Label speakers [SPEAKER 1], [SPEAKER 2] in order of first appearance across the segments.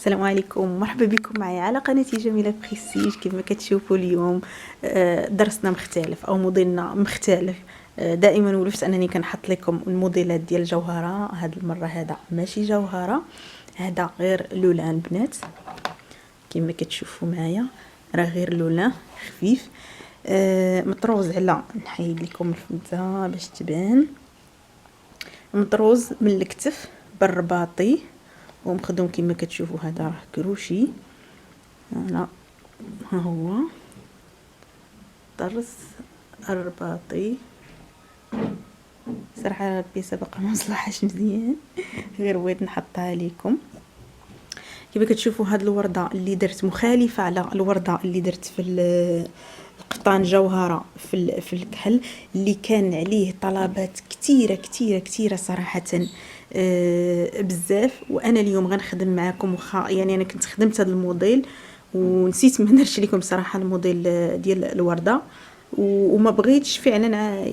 [SPEAKER 1] السلام عليكم، مرحبا بكم معايا على قناتي جميلة بريستيج. كيف ما كتشوفوا اليوم درسنا مختلف او موديلنا مختلف. دائما ولفت انني كنحط لكم الموديلات ديال الجوهره. هاد المره هذا ماشي جوهره، هذا غير لولان بنات. كما كتشوفوا معايا راه غير لولان خفيف مطروز على، نحيد لكم الفلتة باش تبان، مطروز من الكتف بالرباطي ومخدوم كما كتشوفوا. هذا راه كروشي، هنا ها هو طرز الرباطي. صراحه البيسه باقا ما مصلحاش مزيان، غير بغيت نحطها لكم. كما كتشوفوا هاد الورده اللي درت مخالفه على الورده اللي درت في القطان جوهره في الكحل، اللي كان عليه طلبات كثيره كثيره كثيره صراحه بزاف. وانا اليوم غنخدم معكم يعني انا كنت خدمت هذا الموديل ونسيت ما نرش لكم صراحه الموديل ديال الورده، وما بغيتش فعلا،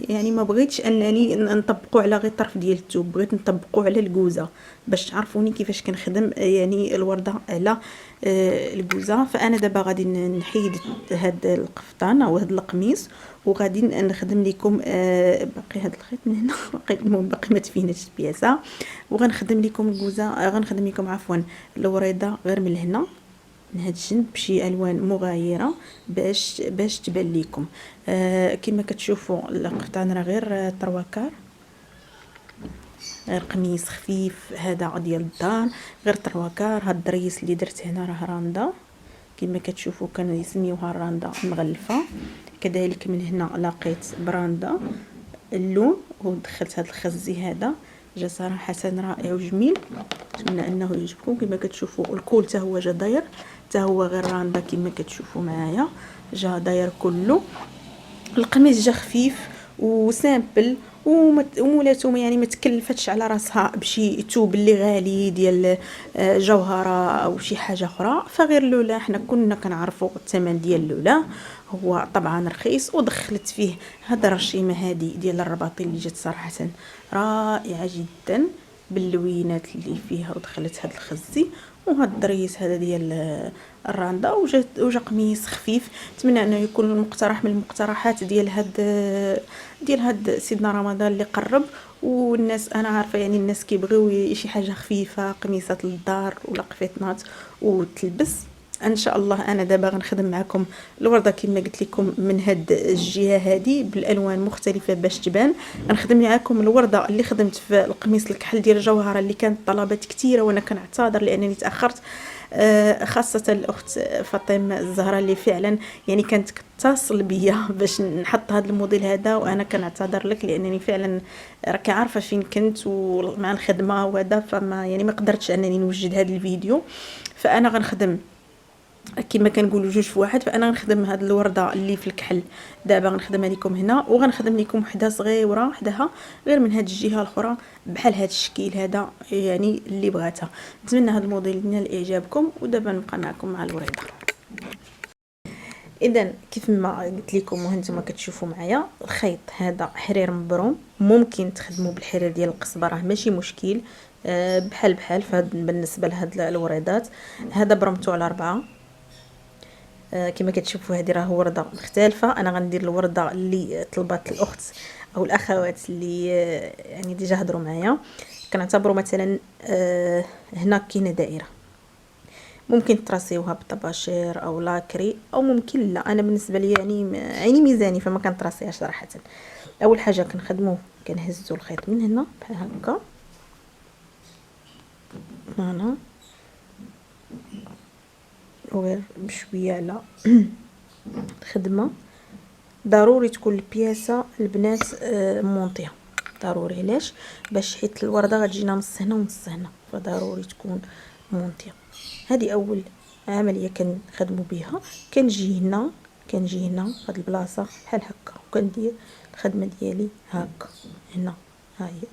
[SPEAKER 1] يعني ما بغيتش انني نطبقوا على غير الطرف ديال الثوب، بغيت نطبقوا على الكوزه باش تعرفوني كيفاش كنخدم يعني الورده على الكوزه. فانا دابا غادي نحيد هاد القفطان او هاد القميص وغادي نخدم لكم باقي هاد الخيط من هنا باقي ما تفيناش البياسه، وغنخدم لكم الكوزه، غنخدم لكم عفوا الوريده غير من هنا من هاد الجنب بشي الوان مغايره باش تبان لكم. كما كتشوفوا القطعه راه غير تروكار، غير قميص خفيف هذا ديال الدار، غير تروكار. هاد الدريس اللي درت هنا راه راندا، كما كتشوفوا كانوا يسميوها الراندا المغلفه. كذلك من هنا لقيت براندا اللون ودخلت هاد الخزي، هذا جا صراحه رائع وجميل، نتمنى انه يعجبكم. كما كتشوفوا الكول حتى هو جا داير، حتى هو غير راندا كما كتشوفوا معايا جا داير كله. القميص جا خفيف وسامبل ومولاتو يعني ما تكلفتش على راسها بشي توب اللي غالي ديال جوهره او شي حاجه اخرى. فغير لولا حنا كنا كنعرفوا الثمن ديال لولا هو طبعا رخيص، ودخلت فيه هاد الرشيمه هادي ديال الرباطي اللي جات صراحه رائعه جدا باللوينات اللي فيها، ودخلت هاد الخزي وهاد الدريس هذا ديال الراندا، وجا قميص خفيف. نتمنى انه يكون مقترح من المقترحات ديال هاد سيدنا رمضان اللي قرب، والناس انا عارفه يعني الناس كيبغيو شي حاجه خفيفه، قميصات للدار ولا قفيطنات وتلبس. ان شاء الله انا دابا غنخدم معكم الورده كما قلت لكم من هاد الجهه هذه بالالوان مختلفه باش تبان. غنخدم معكم الورده اللي خدمت في القميص الكحل ديال الجوهره اللي كانت طلبات كثيره، وانا كنعتذر لانني تاخرت، خاصه الاخت فاطمه الزهراء اللي فعلا يعني كانت تتصل بيا باش نحط هذا الموديل هذا، وانا كنعتذر لك لانني فعلا راكي عارفه فين كنت ومع الخدمه وهذا، فما يعني ما قدرتش انني نوجد هذا الفيديو. فانا غنخدم كما كنقولوا جوج في واحد. فانا غنخدم هاد الورده اللي في الكحل دابا غنخدمها لكم هنا، وغنخدم لكم وحده صغيره وحدها غير من هاد الجهه الاخرى بحال هاد الشكل هذا يعني اللي بغاتها. نتمنى هاد الموديل ينال اعجابكم، ودابا نبقى معكم مع الوريده. اذا كيف ما قلت لكم وهانتم كتشوفوا معايا الخيط هذا حرير مبروم، ممكن تخدموا بالحرير ديال القصبه راه ماشي مشكل، بحال بالنسبه لهاد الوريدات. هذا برمتو على 4. كما كتشوفوا هذه راه ورده مختلفه. انا غندير الورده اللي طلبات الاخت او الاخوات اللي يعني ديجا هضروا معايا. كنعتبروا مثلا هنا كاينه دائره، ممكن تراسيوها بالطباشير او لاكري، او ممكن لا. انا بالنسبه لي يعني عيني ميزاني فما كنتراسيهاش صراحه. اول حاجه كنخدموا كنهزوا الخيط من هنا بحال هكا، هنا وغير بشويه على الخدمه. ضروري تكون البياسه البنات مونطيه، ضروري. علاش؟ باش حيت الورده غتجينا نص هنا ونص هنا، فضروري تكون مونطيه. هذه اول عمليه كنخدموا بها. كنجي هنا هاد البلاصه بحال هكا، وكندير الخدمه ديالي هكا هنا، ها هي،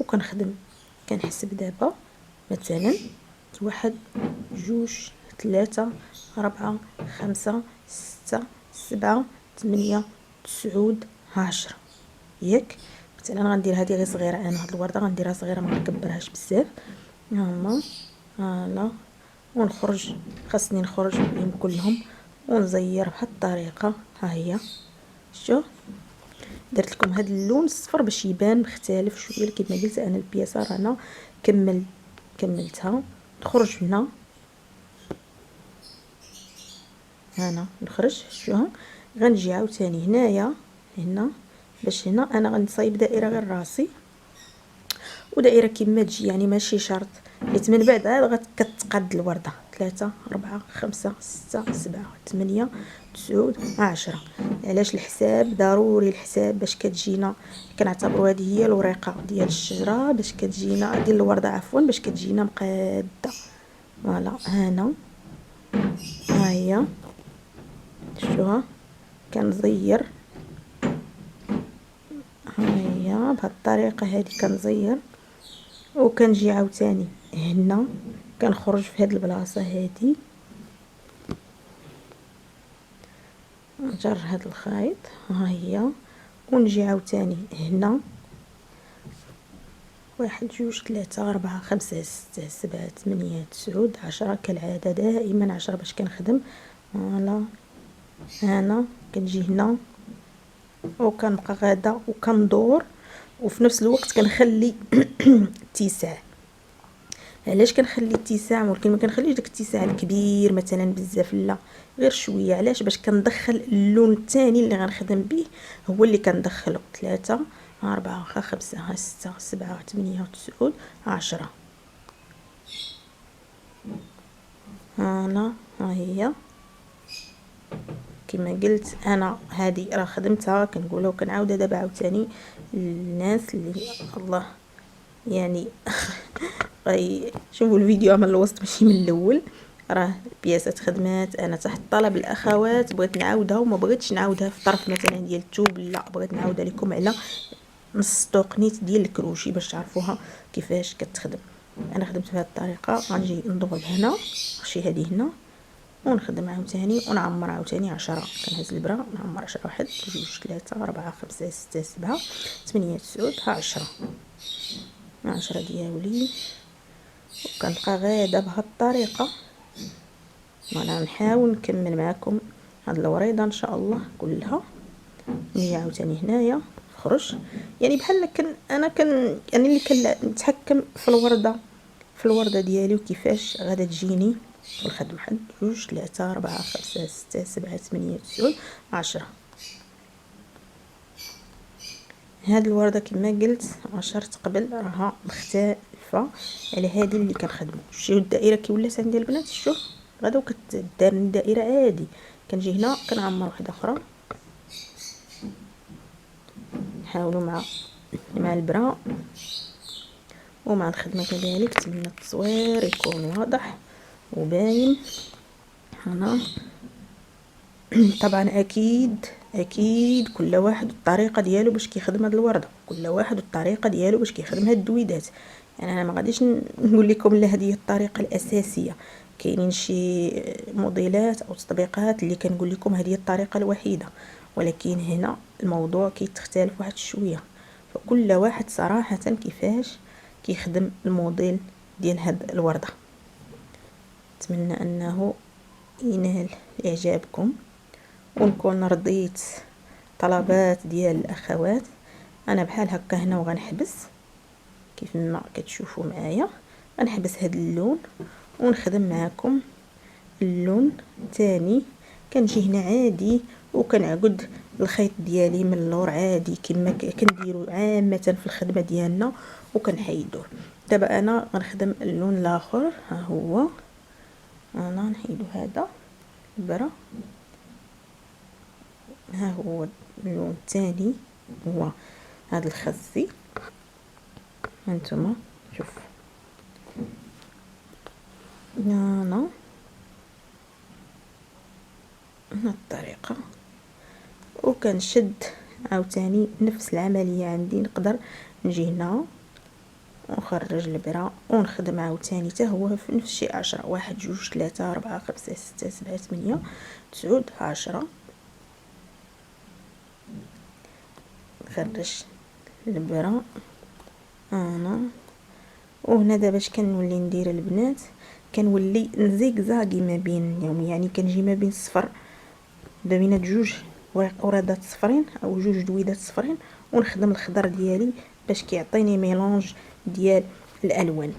[SPEAKER 1] وكنخدم. كنحسب دابا مثلا 1 2 3 4 5 6 7 8 9 10 ياك. مثلا غندير هذه غير صغيره، انا هاد الورده غنديرها صغيره ما نكبرهاش بزاف. هاهما هالا ونخرج، خاصني نخرج بهم كلهم ونزير بهاد الطريقه. ها هي شوف، درت لكم هذا اللون الصفر باش يبان مختلف شويه. كما قلت انا البياسه رانا كملتها. نخرج هنا، هنا نخرج. شوف غنجي عاوتاني هنايا هنا، باش هنا انا غنصايب دائره غير راسي، ودائره كما تجي يعني ماشي شرط، حيت من بعد عاد كتقاد الورده. 3 4 5 6 7 8 9 10. علاش الحساب ضروري؟ الحساب باش كتجينا كنعتبروا هذه هي الوريقه ديال الشجره، باش كتجينا ديال الورده عفوا، باش كتجينا مقاده. فوالا هنا ها هي شوها كنزير. ها هي بهاد الطريقه هذه كنزير، وكنجي عاوتاني هنا كنخرج في هاد البلاصه هادي، نجر هاد الخيط. ها هي ونجي عاوتاني هنا 1 2 3 4 5 6 7 8 9 10 كالعاده دائما 10 باش كنخدم. فوالا هنا كنجي هنا وكنبقى غادا وكندور، وفي نفس الوقت كنخلي اتساع. علاش كنخلي اتساع؟ ولكن ما كنخليش داك الاتساع الكبير مثلا بزاف، لا غير شويه. علاش؟ باش كندخل اللون الثاني اللي غنخدم به، هو اللي كندخله 3 4 5 6 7 8 9 10. هنا ها هي كما قلت انا هذه راه خدمتها، كنقولها وكنعاودها دابا عاوتاني الناس اللي الله يعني شوفوا الفيديو من الوسط ماشي من الاول. راه البياسات خدمات، انا تحت طلب الاخوات بغيت نعاودها، وما بغيتش نعاودها في طرف مثلا ديال الثوب، لا بغيت نعاودها لكم على نص طوقنيت ديال الكروشي باش تعرفوها كيفاش كتخدم. انا خدمت بهذه الطريقه. غنجي نضرب هنا، نخشي هذه هنا ونخدم عاوتاني ونعمر عاوتاني 10. كنهز البرا نعمر 10 1 2 3 4 5 6 7 8 9 10. 10 ديالي، وكنبقى غاده بهاد الطريقه. وانا نحاول نكمل معكم هاد الوريضه ان شاء الله كلها. نجي عاوتاني هنايا نخرج، يعني بحال انا يعني اللي كنتحكم في الورده ديالي وكيفاش غادا تجيني في الخدمه. 1 2 3 4 5 6 7 8 9 10. هاد الورده كما قلت عشرت قبل راها مختلفه على هذه اللي كنخدموا. شوفوا الدائره كي ولات عندي البنات، شوف غدا وكتدار الدائره عادي. كنجي هنا كنعمر واحده اخرى. نحاولوا مع البرا ومع الخدمه كذلك. نتمنى التصوير يكون واضح وباين. هنا طبعا اكيد كل واحد الطريقه ديالو باش كيخدم هاد الورده، كل واحد الطريقه ديالو باش كيخدم هاد الدويدات. يعني انا ما غاديش نقول لكم لا هذه هي الطريقه الاساسيه. كاينين شي موديلات او تطبيقات اللي كنقول لكم هذه هي الطريقه الوحيده، ولكن هنا الموضوع كيتختلف واحد شويه. فكل واحد صراحه كيفاش كيخدم الموديل ديال هاد الورده. اتمنى انه ينال اعجابكم ونكون رضيت طلبات ديال الاخوات. انا بحال هكا هنا وغنحبس كيف ما كتشوفوا معايا. غنحبس هاد اللون ونخدم معكم اللون الثاني. كنجي هنا عادي وكنعقد الخيط ديالي من اللور عادي كما كنديروا عامه في الخدمه ديالنا وكنحيدوه. دابا انا غنخدم اللون الاخر. ها هو انا نحيدو هذا البرا. ها هو اللون الثاني هو هذا الخزي. هانتوما شوف هنا الطريقه، وكنشد عاوتاني نفس العمليه عندي. نقدر نجي هنا ونخرج البرا ونخدم عاوتاني حتى هو في نفس الشيء. 10 1 2 3 4 5 6 7 8 9 10. نخرج البرا انا وهنا. دابا اش كنولي ندير البنات؟ كنولي نزيكزاكي ما بين يعني كنجي ما بين صفر ما بين جوج ورادات صفرين او جوج دويدات صفرين، ونخدم الخضر ديالي باش كيعطيني ميلونج ديال الالوان.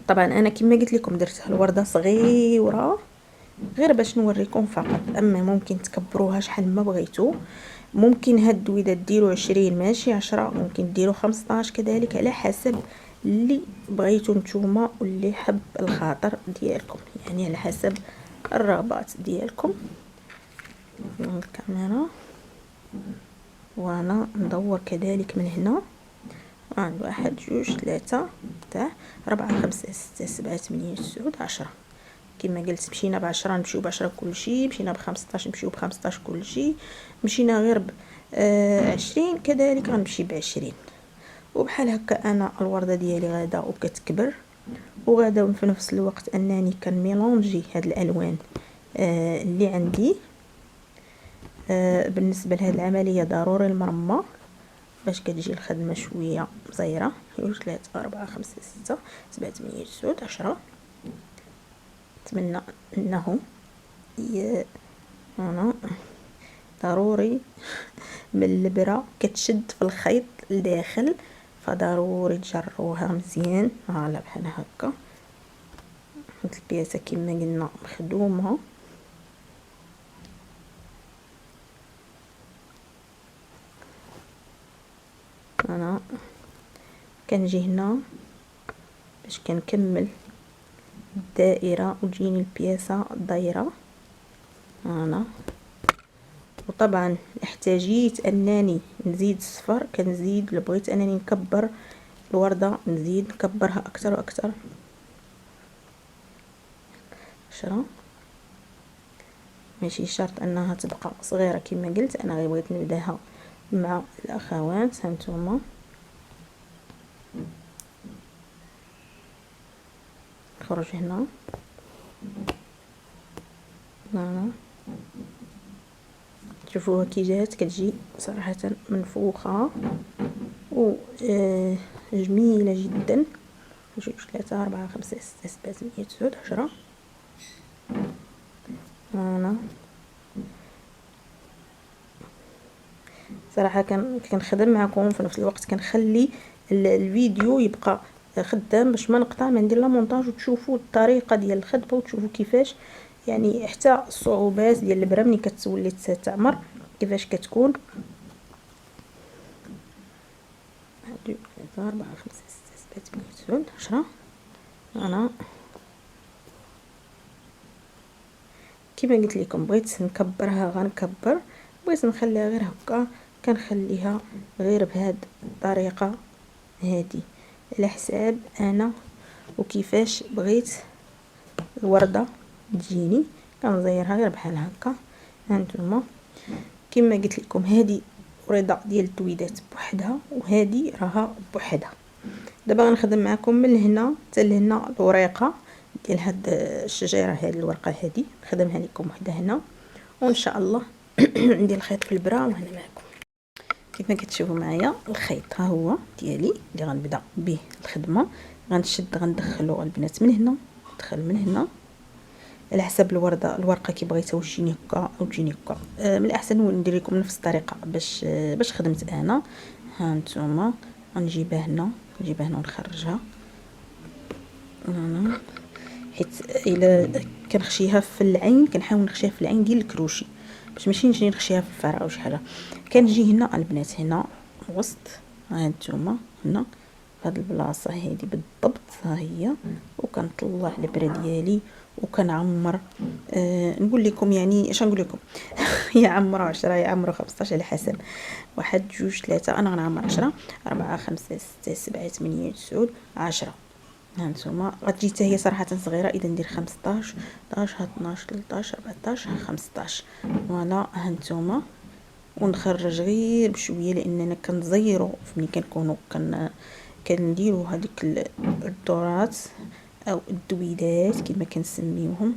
[SPEAKER 1] طبعا انا كما قلت لكم درت الورده صغيره غير باش نوريكم فقط، اما ممكن تكبروها شحال ما بغيتو. ممكن هاد الدويدات ديروا 20 ماشي 10، ممكن ديروا 15 كذلك، على حسب اللي بغيتو نتوما واللي حب الخاطر ديالكم، يعني على حسب الرغبات ديالكم. الكاميرا وانا ندور كذلك من هنا. عند 1 2 3 تاع 4 5 6 7 8 9 10. كما قلت مشينا ب10 نمشيو ب10 كلشي، مشينا ب15 نمشيو ب15 كلشي، مشينا غير ب20 كذلك غنمشي ب20. وبحال هكا انا الورده ديالي غادا وكتكبر، وغادا في نفس الوقت انني كنميلونجي هاد الالوان اللي عندي. بالنسبه لهاد العمليه ضروري المرمى باش كتجي الخدمه شويه مزيره. 3 4 5 6 7 8 9 10. نتمنى انه انا ضروري من البرة كتشد في الخيط لداخل، فضروري تجروها مزيان. هلا بحال هكا هاد البياسه كما قلنا مخدومه. انا كنجي هنا باش كنكمل الدائره وتجيني البياسه دايره. انا وطبعا احتاجيت انني نزيد الصفر كنزيد، الا بغيت انني نكبر الورده نزيد نكبرها اكثر واكثر. 10 ماشي شرط انها تبقى صغيره كما قلت، انا غير بغيت نبداها مع الاخوات. هانتوما خرج هنا شوفوها كي جات كتجي صراحه منفوخه و جميله جدا. 2 3 4 5 6 7 8 9 10. انا صراحه كنخدم معكم في نفس الوقت كنخلي الفيديو يبقى خدام باش ما نقطع، ما ندير لا مونتاج وتشوفوا الطريقه ديال الخدمه وتشوفوا كيفاش يعني حتى الصعوبات ديال البره ملي كتولي تعمر كيفاش كتكون. 1 2 3 4 5 6 7 8 9 10. انا كما قلت لكم بغيت نكبرها غنكبر، بغيت نخليها غير هكا كنخليها غير بهاد الطريقه هادي على حساب انا وكيفاش بغيت الورده تجيني. كنزيرها غير بحال هكا. هانتوما كما قلت لكم هذه ورده ديال الدويدات بوحدها وهذه راها بوحدها. دابا غنخدم معكم من هنا حتى لهنا الوريقه ديال هاد الشجيره، هذه الورقه هذه نخدمها لكم وحده هنا، وان شاء الله ندير الخيط في البرا وهنا معكم. كيف كتشوفوا معايا الخيط ها هو ديالي اللي غنبدا به الخدمه. غنشد غندخلو البنات من هنا، ندخل من هنا على حسب الورقه كي بغيتها واش تجيني هكا او تجيني هكا. من الاحسن ندير لكم نفس الطريقه باش خدمت انا. ها نتوما غنجيبها هنا ونخرجها هنا، حيت الا كنخشيها في العين كنحاول نخشيها في العين ديال الكروشي باش ماشي نجي نخشيها في الفرع او شي حاجه. كنجي هنا البنات هنا وسط، ها نتوما هنا هاد البلاصه هذه بالضبط ها هي، وكنطلع البره ديالي وكنعمر. نقول لكم يعني اش نقول لكم يعمروا 10 يعمروا 15 على حسب. 1 2 3 انا غنعمر 10 4 5 6 7 8 9 10. هانتوما غتجي حتى هي صراحه صغيره، اذا ندير 15 11 12 13 14 15. فوالا هانتوما ونخرج غير بشويه لاننا كنزيروا ملي كنكونوا كنديروا هذيك الدورات او الدويدات كما كنسميوهم.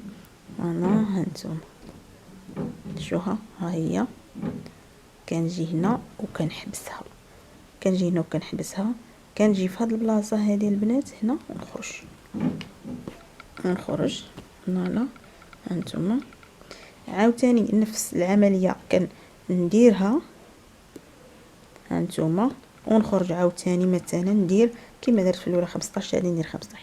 [SPEAKER 1] انا هانتوما شوها ها هي كنجي هنا وكنحبسها، كنجي في هاد البلاصه هذه البنات هنا ونخرج. ونخرج. فوالا هانتوما عاوتاني نفس العمليه نديرها هانتوما ونخرج عاوتاني مثلا ندير كما درت في الاولى 15 غادي ندير 15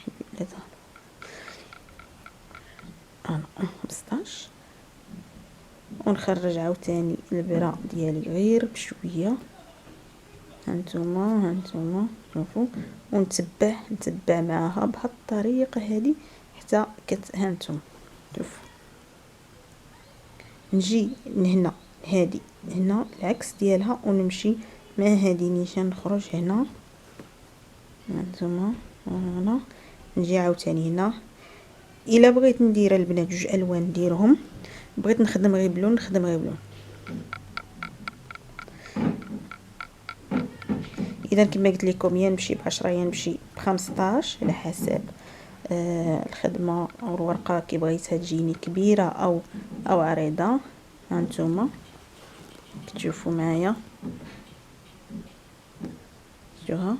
[SPEAKER 1] انا 15 ونخرج عاوتاني البرا ديالي غير بشويه هانتوما شوفوا نتبع معاها بهاد الطريقه هذه حتى هانتوما شوفوا نجي هنا هادي هنا العكس ديالها ونمشي مع هادي نيشان نخرج هنا هانتوما فوالا نجي عاوتاني هنا. الا بغيت ندير البنات جوج الوان نديرهم، بغيت نخدم غير بلون نخدم غير بلون. اذا كما قلت لكم يا نمشي ب10 يا نمشي ب15 على حسب الخدمه او الورقه كي بغيتها تجيني كبيره او عريضه. هانتوما كتشوفوا معايا شوها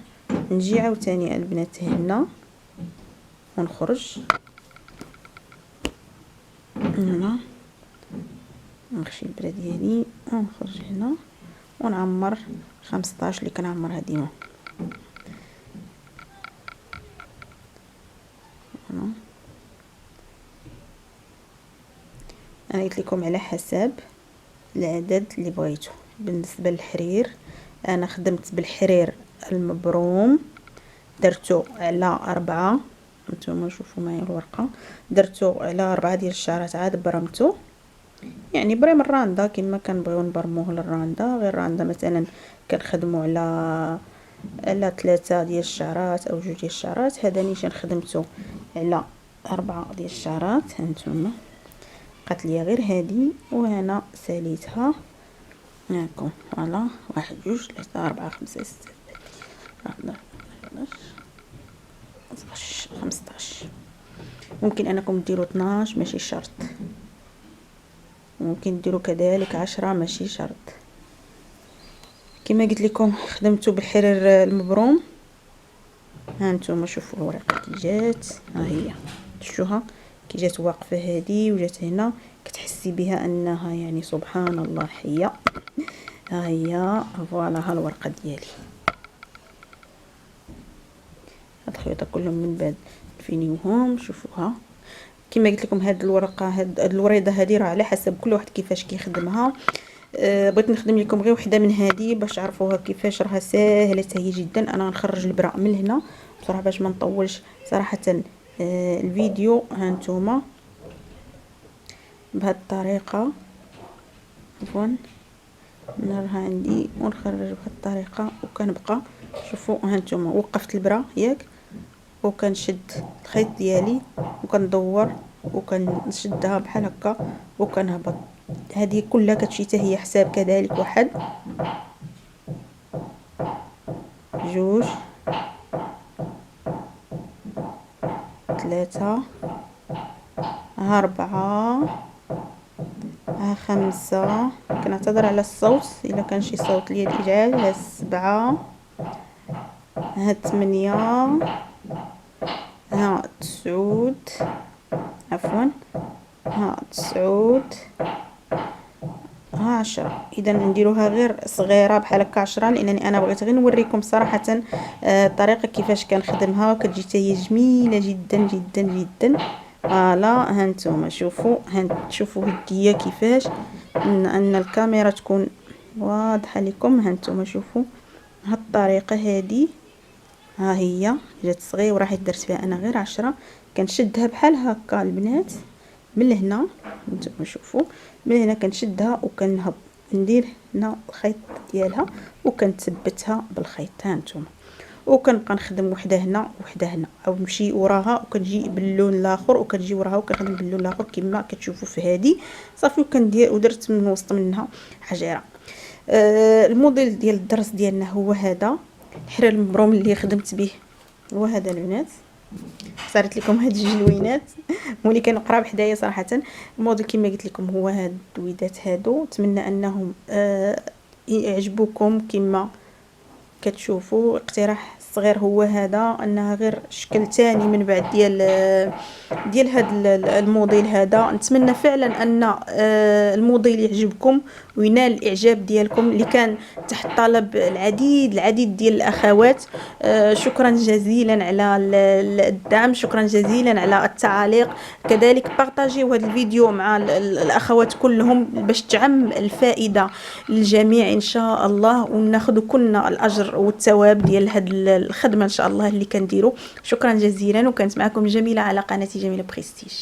[SPEAKER 1] نجي عاوتاني البنات هنا ونخرج هنا نخشي البرا ديالي ونخرج هنا ونعمر 15 اللي كنعمرها ديما. انا قلت لكم على حسب العدد اللي بغيتو. بالنسبه للحرير انا خدمت بالحرير المبروم درتو على 4. نتوما شوفوا معايا الورقه درتو على 4 ديال الشعرات عاد برمتو، يعني بريم الراندا كما كنبغيو نبرموه للراندا. غير الراندا مثلا كنخدموا على 3 ديال الشعرات او 2 ديال الشعرات. هذا نيشان خدمته على 4 ديال الشعرات. هانتوما بقات ليا غير هذه وهنا ساليتها هاكم. فوالا 1 2 3 4 5 6 7 15. ممكن انكم ديروا 12 ماشي شرط، ممكن ديروا كذلك 10 ماشي شرط. كما قلت لكم خدمته بالحرير المبروم. هانتوما شوفوا الورقه كي جات، ها هي شفتوها كي جات واقفه هذه وجات هنا كتحسي بها انها يعني سبحان الله حيه. ها هي فوالا ها الورقه ديالي. هاد الخيوط كلهم من بعد نفينيوهم. شوفوها كما قلت لكم هاد الورقه هاد الوريضه هذه راه على حسب كل واحد كيفاش كيخدمها. بغيت نخدم لكم غير وحده من هذه باش تعرفوها كيفاش راها ساهله هي جدا. انا غنخرج البراء من هنا بصراحه باش ما نطولش صراحه الفيديو. هانتوما بهذه الطريقه عفوا نرها عندي ونخرج بهذه الطريقه وكنبقى. شوفوا هانتوما وقفت البرا ياك وكنشد الخيط ديالي وكندور وكنشدها بحال هكا وكنهبط. هذه كلها كتمشي حتى هي حساب كذلك 1 2 3 4 5. كنعتذر على الصوت الا كان شي صوت ليا الازعاج. 7 8 9 عفوا 9 10. اذا نديروها غير صغيره بحال هكا 10 لانني انا بغيت غير نوريكم صراحه الطريقه كيفاش كنخدمها وكتجي حتى هي جميله جدا جدا جدا. فوالا هانتوما شوفوا هديه كيفاش ان الكاميرا تكون واضحه لكم. هانتوما شوفوا هاد الطريقه هذه ها هي جات صغيره حيت درت فيها انا غير 10. كنشدها بحال هكا البنات من هنا. نتوما شوفوا من هنا كنشدها وكنهب ندير هنا الخيط ديالها وكنثبتها بالخيط. هانتوما وكنبقى نخدم وحده هنا وحده هنا او نمشي وراها وكنجي باللون الاخر وكنجي وراها وكنخدم باللون الاخر كما كتشوفوا في هذه صافي. وكندير ودرت من وسط منها حجيره. الموديل ديال الدرس ديالنا هو هذا الحرير المبروم اللي خدمت به هو هذا البنات. صارت لكم هاد الجلوينات مولي كنقرا بحدايا صراحه. الموديل كما قلت لكم هو هاد الدويدات هادو. نتمنى انهم يعجبوكم كما كتشوفوا. اقتراح الصغير هو هذا، انها غير شكل تاني من بعد ديال هذا الموديل هذا. نتمنى فعلا ان الموديل يعجبكم وينال الاعجاب ديالكم، اللي كان تحت طلب العديد ديال الاخوات. شكرا جزيلا على الدعم، شكرا جزيلا على التعاليق، كذلك بارطاجيو هذا الفيديو مع الاخوات كلهم باش تعم الفائده للجميع ان شاء الله، وناخذ كلنا الاجر والثواب ديال هذه الخدمه ان شاء الله اللي كنديروا. شكرا جزيلا، وكانت معكم جميله على قناه جميله بريستيج.